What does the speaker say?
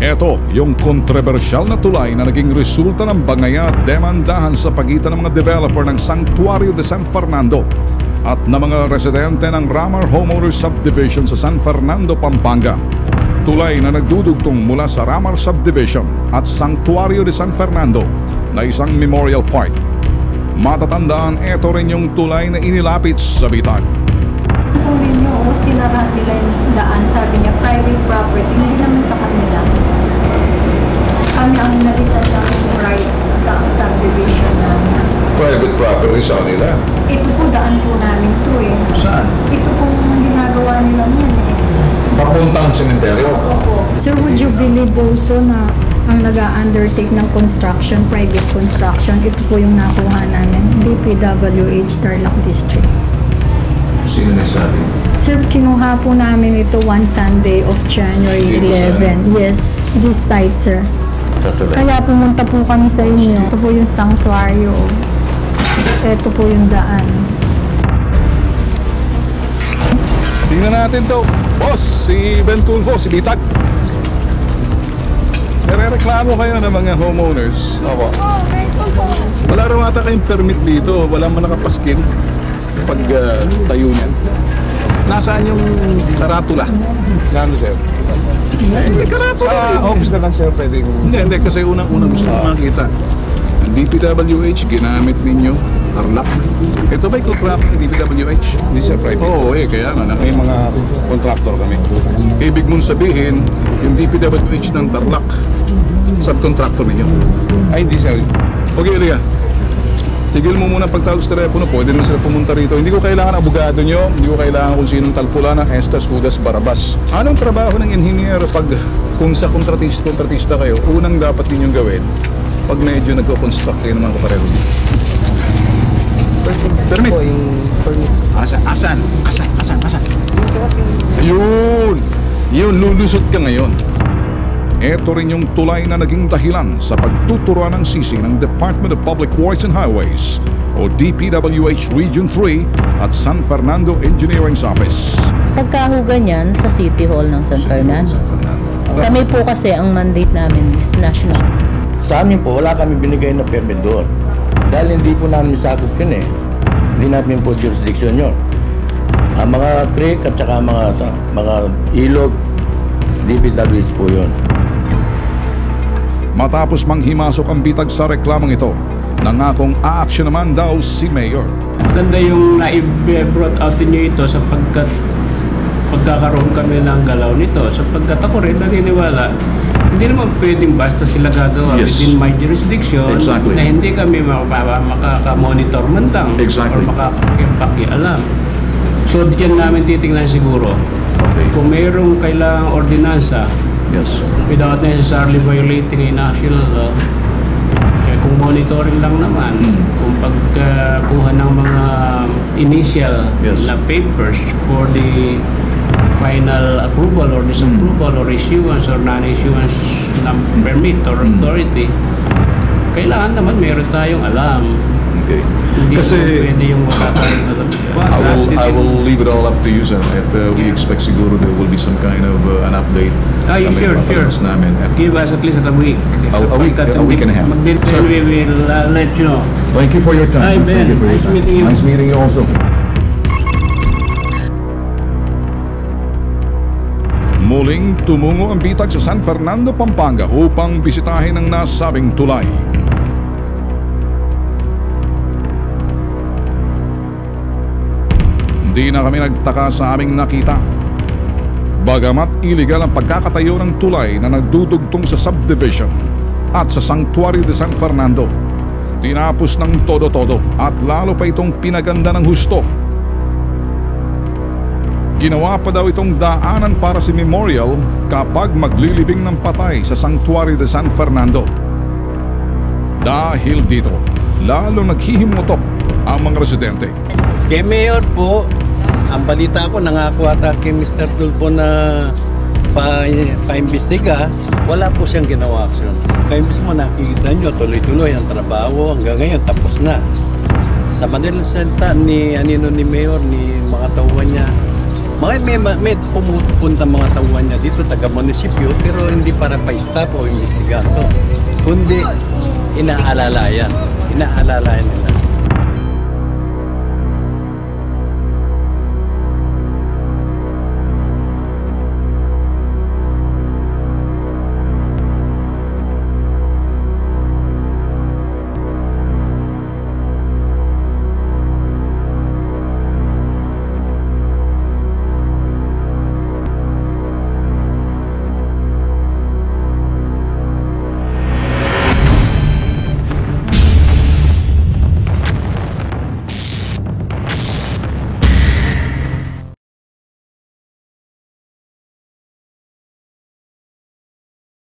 Ito yung kontrobersyal na tulay na naging resulta ng bangaya at demandahan sa pagitan ng mga developer ng Santuario de San Fernando at ng mga residente ng Ramar Homeowners Subdivision sa San Fernando, Pampanga. Tulay na nagdudugtong mula sa Ramar Subdivision at Santuario de San Fernando na isang memorial park. Matatandaan, ito rin yung tulay na inilapit sa bitag. Kung ninyo, sinara nila yung daan, sabi niya, private property, hindi naman sa kanila. Kami ang nalisan lang yung right sa subdivision namin. Private property sa kanila? Ito po, daan po namin to eh. Saan? Ito pong ginagawa nila yan eh. Papuntang sementeryo? Opo. Sir, would you believe also na ang nag-undertake ng construction, private construction, ito po yung nakuha namin, DPWH Tarlac District. Sino nagsabi? Sir, kinuha po namin ito one Sunday of January 11. Yes, this site, sir. Kaya pumunta po kami sa inyo. Ito po yung sanctuaryo. Ito po yung daan. Tingnan natin to. Boss, si Ben Tulfo, si Bitag. Nare-reklamo kayo ng mga homeowners. Opo. Wala raw ata kayong permit dito. Wala man nakapaskin pag tayo niyan. Nasaan yung karatula? Ano, sir? May karatula. Sa office na lang, sir, pwedeng... Hindi. Kasi unang-una gusto ko makita. Ang DPWH, ginamit ninyo. Tarlac. Ito ba'y contract ng DPWH? Hindi, sir, private. Oo, kaya nga. May mga contractor kami. Ibig mong sabihin, yung DPWH ng Tarlac, subcontractor ninyo. Ay, hindi, sir. Okay, Elia. Tigil mo muna pagtawag sa telepono. Pwede na sila pumunta rito. Hindi ko kailangan abogado nyo. Hindi ko kailangan kung sinong talpula ng Estas Judas Barabas. Anong trabaho ng engineer pag kung sa kontratista kayo, unang dapat ninyong gawin pag medyo nagko-construct kayo ng mga kapareho niyo? Permit. Asan? Ayun! Yun, lulusot ka ngayon. Ito rin yung tulay na naging dahilan sa pagtuturuan ng sisi ng Department of Public Works and Highways o DPWH Region 3 at San Fernando Engineering's Office. Pagkahugan yan sa City Hall ng San Fernando. Kami po kasi ang mandate namin is national. Sa amin po, wala kami binigay na permit doon. Dahil hindi po namin sakop yun eh. Hindi namin po jurisdiction yun. Ang mga creek at saka mga ilog, DPWH po yun. Matapos manghimasok ang bitag sa reklamong ito, nangakong aaksyon naman daw si Mayor. Maganda yung na-brought out niyo ito sapagkat pagkakaroon kami ng galaw nito. Sapagkat ako rin naniniwala, hindi naman pwedeng basta sila gagawa within my jurisdiction na hindi kami makaka-monitor man lang or makakapakialam. So diyan namin titingnan siguro kung mayroong kailangang ordinansa without necessarily violating a national law, kung monitoring lang naman, kung pagkuha ng mga initial na papers for the final approval or disapproval or issuance or non-issuance ng permit or authority, kailangan naman meron tayong alam. Okay. Hindi Kasi pwede yung wala tayong alam. I will leave it all up to you, sir. At we expect siguro there will be some kind of an update. Sure. Namin. Give us at least a week. A week and a half. Then we will let you know. Thank you for your time. Hi, Ben. Thank you for your Nice time. meeting you. Nice meeting you also. Muling tumungo ang bitag sa San Fernando, Pampanga upang bisitahin ang nasabing tulay. Hindi na kami nagtaka sa aming nakita. Bagamat iligal ang pagkakatayo ng tulay na nagdudugtong sa subdivision at sa Santuario de San Fernando, tinapos ng todo-todo at lalo pa itong pinaganda ng husto. Ginawa pa daw itong daanan para si memorial kapag maglilibing ng patay sa Santuario de San Fernando. Dahil dito, lalo naghihimutok ang mga residente. Kay Mayor po, ang balita ko, nangako ata kay Mr. Tulfo na pa-imbestiga, wala po siyang ginawa action. Kayo mismo nakikita nyo, tuloy-tuloy ang trabaho, hanggang ngayon tapos na. Sa madalang salita ni Mayor, ni mga tauhan niya, May pumupunta mga tauhan niya dito, taga-munisipyo, pero hindi para pa-stop o investigato, kundi inaalalayan nila.